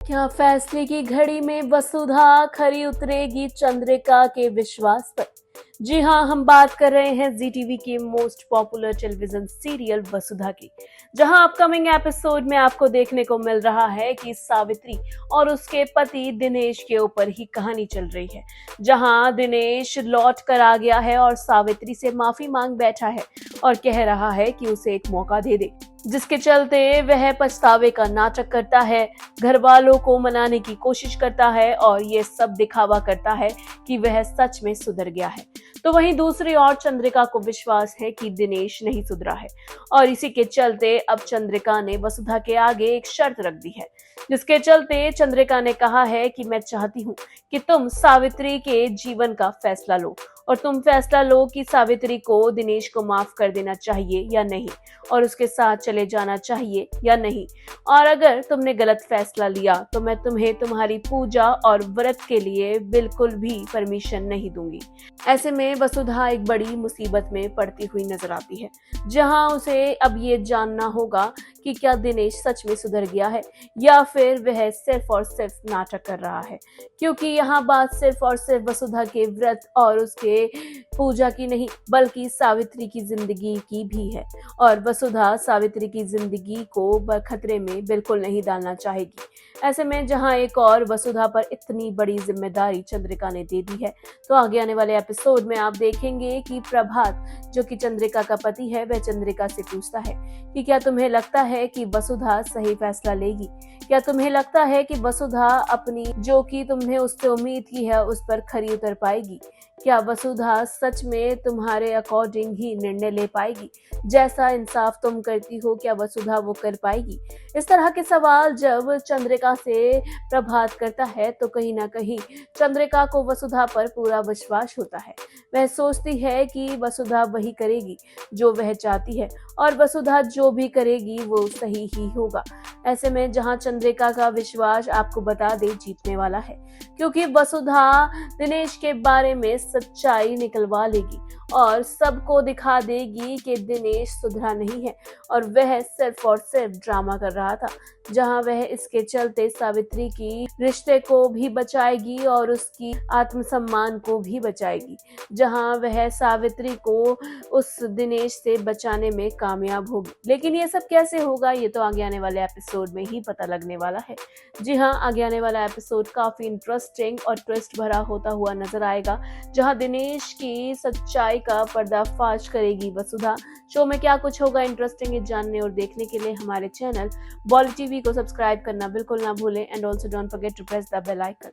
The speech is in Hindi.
क्या फैसले की घड़ी में वसुधा खरी उतरेगी चंद्रिका के विश्वास पर। जी हाँ, हम बात कर रहे हैं जी टीवी के मोस्ट पॉपुलर टेलीविजन सीरियल वसुधा की, जहां अपकमिंग एपिसोड में आपको देखने को मिल रहा है कि सावित्री और उसके पति दिनेश के ऊपर ही कहानी चल रही है। जहां दिनेश लौट कर आ गया है और सावित्री से माफी मांग बैठा है और कह रहा है कि उसे एक मौका दे दे, जिसके चलते वह पछतावे का नाटक करता है, घर वालों को मनाने की कोशिश करता है और ये सब दिखावा करता है कि वह सच में सुधर गया है। तो वहीं दूसरी ओर चंद्रिका को विश्वास है कि दिनेश नहीं सुधरा है और इसी के चलते अब चंद्रिका ने वसुधा के आगे एक शर्त रख दी है, जिसके चलते चंद्रिका ने कहा है कि मैं चाहती हूँ कि तुम सावित्री के जीवन का फैसला लो और तुम फैसला लो कि सावित्री को दिनेश को माफ कर देना चाहिए या नहीं और उसके साथ चले जाना चाहिए या नहीं। और अगर तुमने गलत फैसला लिया तो मैं तुम्हें तुम्हारी पूजा और व्रत के लिए बिल्कुल भी परमिशन नहीं दूंगी। ऐसे में वसुधा एक बड़ी मुसीबत में पड़ती हुई नजर आती है, जहां उसे अब ये जानना होगा कि क्या दिनेश सच में सुधर गया है या फिर वह सिर्फ और सिर्फ नाटक कर रहा है, क्योंकि यहाँ बात सिर्फ और सिर्फ वसुधा के व्रत और उसके पूजा की नहीं बल्कि सावित्री की जिंदगी की भी है और वसुधा सावित्री की जिंदगी को खतरे में बिल्कुल नहीं डालना चाहेगी। ऐसे में जहां एक और वसुधा पर इतनी बड़ी जिम्मेदारी चंद्रिका ने दे दी है, तो आगे आने वाले एपिसोड में आप देखेंगे कि प्रभात, जो कि चंद्रिका का पति है, वह चंद्रिका से पूछता है कि क्या तुम्हें लगता है कि वसुधा सही फैसला लेगी? क्या तुम्हें लगता है कि वसुधा अपनी जो कि तुमने उससे उम्मीद की है उस पर खरी उतर पाएगी? क्या वसुधा सच में तुम्हारे अकॉर्डिंग ही निर्णय ले पाएगी? जैसा इंसाफ तुम करती हो, क्या वसुधा वो कर पाएगी? इस तरह के सवाल जब चंद्रिका से प्रभात करता है तो कहीं ना कहीं चंद्रिका को वसुधा पर पूरा विश्वास होता है। वह सोचती है कि वसुधा वही करेगी जो वह चाहती है और वसुधा जो भी करेगी वो सही ही होगा। ऐसे में जहां चंद्रिका का विश्वास आपको बता दे जीतने वाला है, क्योंकि वसुधा दिनेश के बारे में सच्चाई निकलवा लेगी और सबको दिखा देगी कि दिनेश सुधरा नहीं है और वह सिर्फ और सिर्फ ड्रामा कर रहा था, जहां वह इसके चलते सावित्री की रिश्ते को भी बचाएगी और उसकी आत्मसम्मान को भी बचाएगी, जहां वह सावित्री को उस दिनेश से बचाने में कामयाब होगी। लेकिन ये सब कैसे होगा, ये तो आगे आने वाले एपिसोड में ही पता लगने वाला है। जी हाँ, आगे आने वाला एपिसोड काफी इंटरेस्टिंग और ट्विस्ट भरा होता हुआ नजर आएगा, जहां दिनेश की सच्चाई का पर्दाफाश करेगी वसुधा। शो में क्या कुछ होगा इंटरेस्टिंग, ये जानने और देखने के लिए हमारे चैनल बॉली टीवी को सब्सक्राइब करना बिल्कुल ना भूलें and also don't forget to press the bell icon.